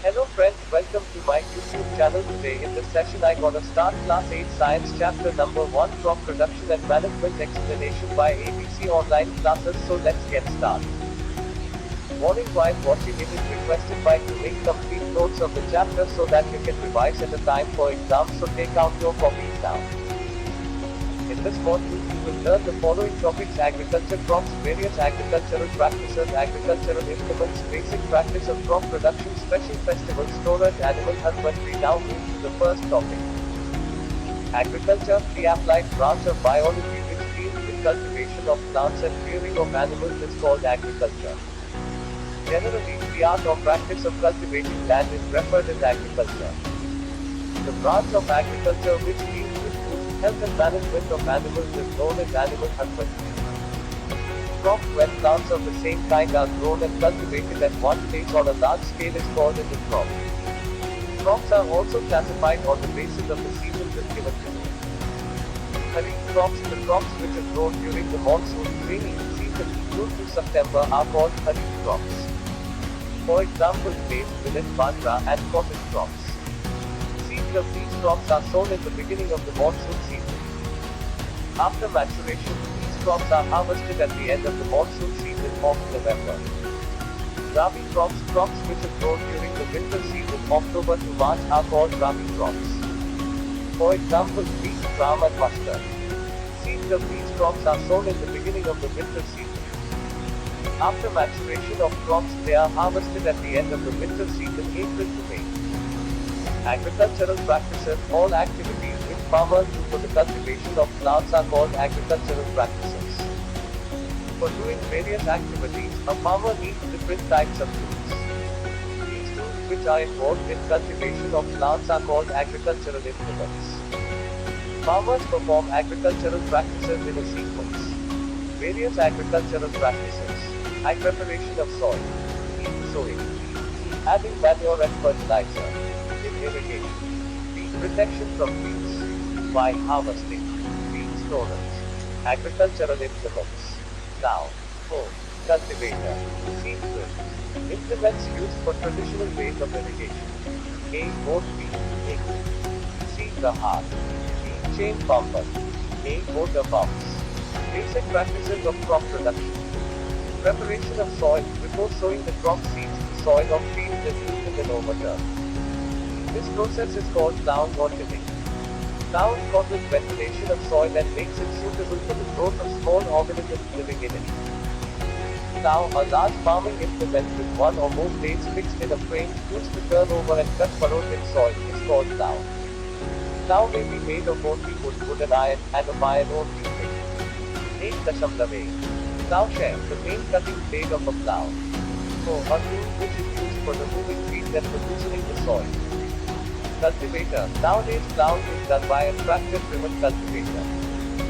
Hello friends, welcome to my YouTube channel. Today in this session I gonna start class 8 science chapter number 1 crop production and management explanation by ABC online classes. So let's get started. Warning, while watching it is requested by to make complete notes of the chapter so that you can revise at a time for exam. So take out your copies now. In this module, you will learn the following topics: agriculture, crops, various agricultural practices, agricultural implements, basic practice of crop production, special festivals, storage, animal husbandry. Now move to the first topic. Agriculture, the applied branch of biology which deals with cultivation of plants and rearing of animals is called agriculture. Generally, the art or practice of cultivating land is referred as agriculture. The branch of agriculture which deals with food, health and management of animals is known as animal husbandry. Crop, when plants of the same kind are grown and cultivated at one place on a large scale, is called as a crop. Crops are also classified on the basis of the seasons as given below. Kharif crops, the crops which are grown during the monsoon rainy season, June to September, are called Kharif crops. For example, maize, millet, bajra, and cotton crops. Seeds of these crops are sown in the beginning of the monsoon season. After maturation, these crops are harvested at the end of the monsoon season of November. Rabi crops, crops which are grown during the winter season, October to March, are called Rabi crops. For example, wheat, gram, and mustard. Seeds of these crops are sown in the beginning of the winter season. After maturation of crops, they are harvested at the end of the winter season, April to May. Agricultural practices, all activities which farmers do for the cultivation of plants are called agricultural practices. For doing various activities, a farmer needs different types of tools. These tools which are involved in cultivation of plants are called agricultural implements. Farmers perform agricultural practices in a sequence. Various agricultural practices: high preparation of soil, seed sowing, adding manure and fertilizer, irrigation, weed protection from weeds, vine harvesting, weed storage, agricultural implements. Now, hoe, cultivator, seed drill, implements used for traditional ways of irrigation. A. Boat wheel, A. C. The heart, B. Chain pumper, A. Motor pumps. Basic practices of crop production. Preparation of soil. Before sowing the crop seeds, the soil of fields is used in an overturn. This process is called plowing or tilling. Plowing causes ventilation of soil and makes it suitable for the growth of small organisms living in it. Plow, a large farming implement with one or more blades fixed in a frame, used to turn over and cut furrows in soil, is called plow. Plow may be made of only wood and iron, and of iron only brick. 8.8. Plowshare, the main cutting blade of a plow. Hoe, a tool which is used for removing weeds and for loosening the soil. Cultivator. Nowadays plowing is done by a tractor-driven cultivator.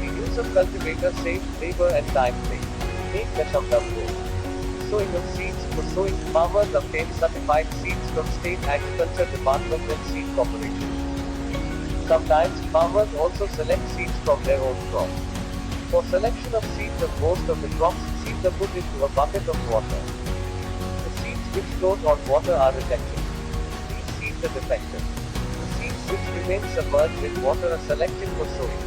The use of cultivator saves labor and time saved. 8.4. Sowing of seeds. For sowing, farmers obtain certified seeds from State Agriculture Department and Seed Corporation. Sometimes, farmers also select seeds from their own crop. For selection of seeds of most of the crops, seeds are put into a bucket of water. The seeds which float on water are rejected. These seeds are defective. The seeds which remain submerged in water are selected for sowing.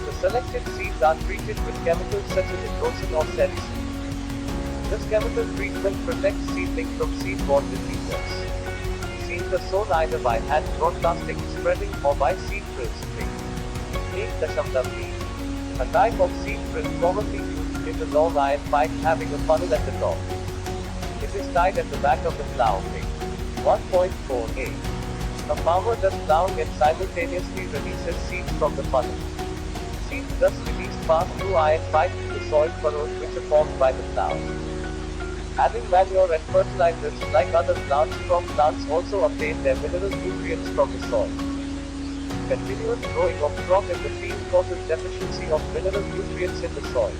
The selected seeds are treated with chemicals such as atosin or salicin. This chemical treatment protects seedlings from seed-borne diseases. Seeds are sown either by hand broadcasting, spreading, or by seed drill spraying. 8.3. A type of seed drill commonly used is a long iron pipe having a funnel at the top. It is tied at the back of the plow blade. 1.4a. A farmer does plowing and simultaneously releases seeds from the funnel. Seeds thus released pass through iron pipe to the soil furrows which are formed by the plow. Adding manure and fertilizers, like other plants, crop plants also obtain their mineral nutrients from the soil. Continuous growing of crop in the field causes deficiency of mineral nutrients in the soil.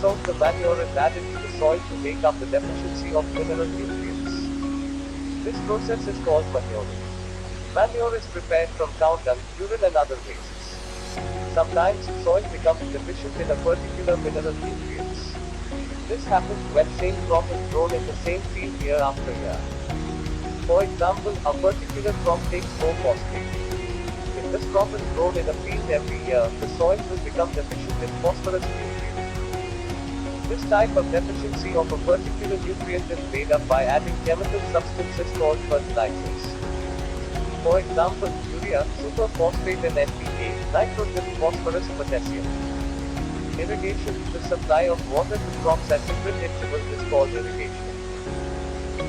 So, the manure is added to the soil to make up the deficiency of mineral nutrients. This process is called manuring. Manure is prepared from cow dung, urine and other wastes. Sometimes, soil becomes deficient in a particular mineral nutrients. This happens when same crop is grown in the same field year after year. For example, a particular crop takes more phosphate. If this crop is grown in a field every year, the soil will become deficient in phosphorus nutrients. This type of deficiency of a particular nutrient is made up by adding chemical substances called fertilizers. For example, urea, superphosphate and NPK, nitrogen, phosphorus, potassium. Irrigation, the supply of water to crops at different intervals is called irrigation.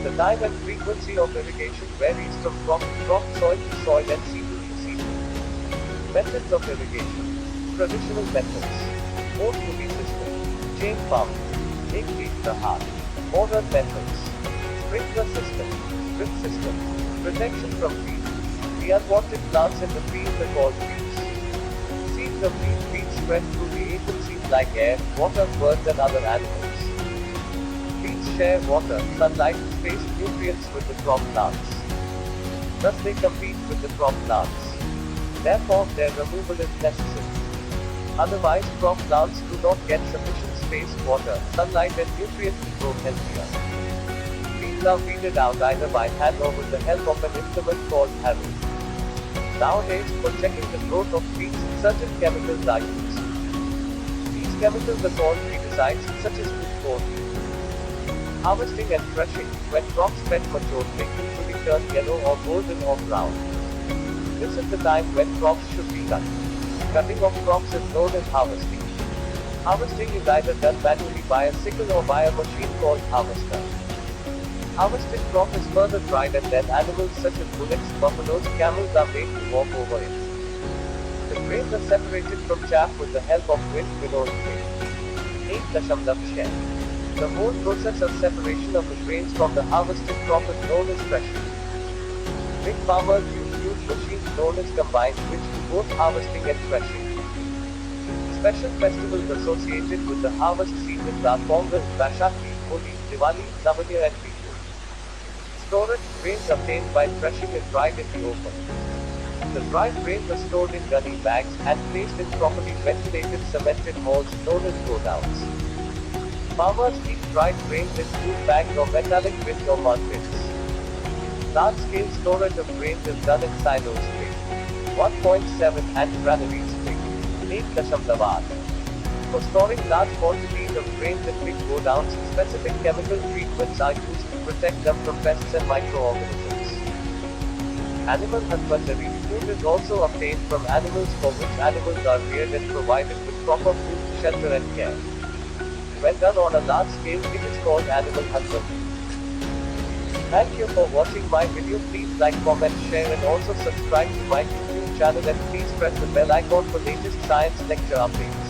The time and frequency of irrigation varies from crop to crop, soil to soil and season to season. Methods of irrigation. Traditional methods. Bore-to-be system. Chain pump. Ek feet the heart. Modern methods. Sprinkler system. Drip system. Protection from weeds. The unwanted plants in the field are called weeds. Seeds of these weeds spread through the agencies like air, water, birds and other animals. Weeds share water, sunlight, space, nutrients with the crop plants. Thus they compete with the crop plants. Therefore, their removal is necessary. Otherwise, crop plants do not get sufficient space, water, sunlight and nutrients to grow healthier. Weeds are weeded out either by hand or with the help of an implement called harrow. Nowadays, for checking the growth of weeds, certain chemicals are used. These chemicals are called weedicides, such as glucose. Harvesting and threshing. When crops get mature, they usually turn yellow or golden or brown. This is the time when crops should be cut. Cutting of crops is known as harvesting. Harvesting is either done manually by a sickle or by a machine called harvester. Harvested crop is further dried and then animals such as bullocks, buffaloes, camels are made to walk over it. The grains are separated from chaff with the help of wind winnow blade. 8.10. The whole process of separation of the grains from the harvested crop is known as threshing. Big farmers use huge machines known as combines which do both harvesting and threshing. Special festivals associated with the harvest seasons are Pongal, Vaishakhi, Holi, Diwali, Navratri and Bihu. Storage. Grains obtained by threshing is dried in the open. The dried grains are stored in gunny bags and placed in properly ventilated cemented halls known as godowns. Farmers keep dried grains in food bags or metallic bins or mud bins. Large-scale storage of grains is done in silos. 1.7 and granaries. 8.8. For storing large quantities of grains in big godowns, specific chemical treatments are used to protect them from pests and microorganisms. Animal husbandry. Food is also obtained from animals for which animals are reared and provided with proper food, shelter and care. When done on a large scale, it is called animal husbandry. Thank you for watching my video. Please like, comment, share and also subscribe to my YouTube channel and please press the bell icon for latest science lecture updates.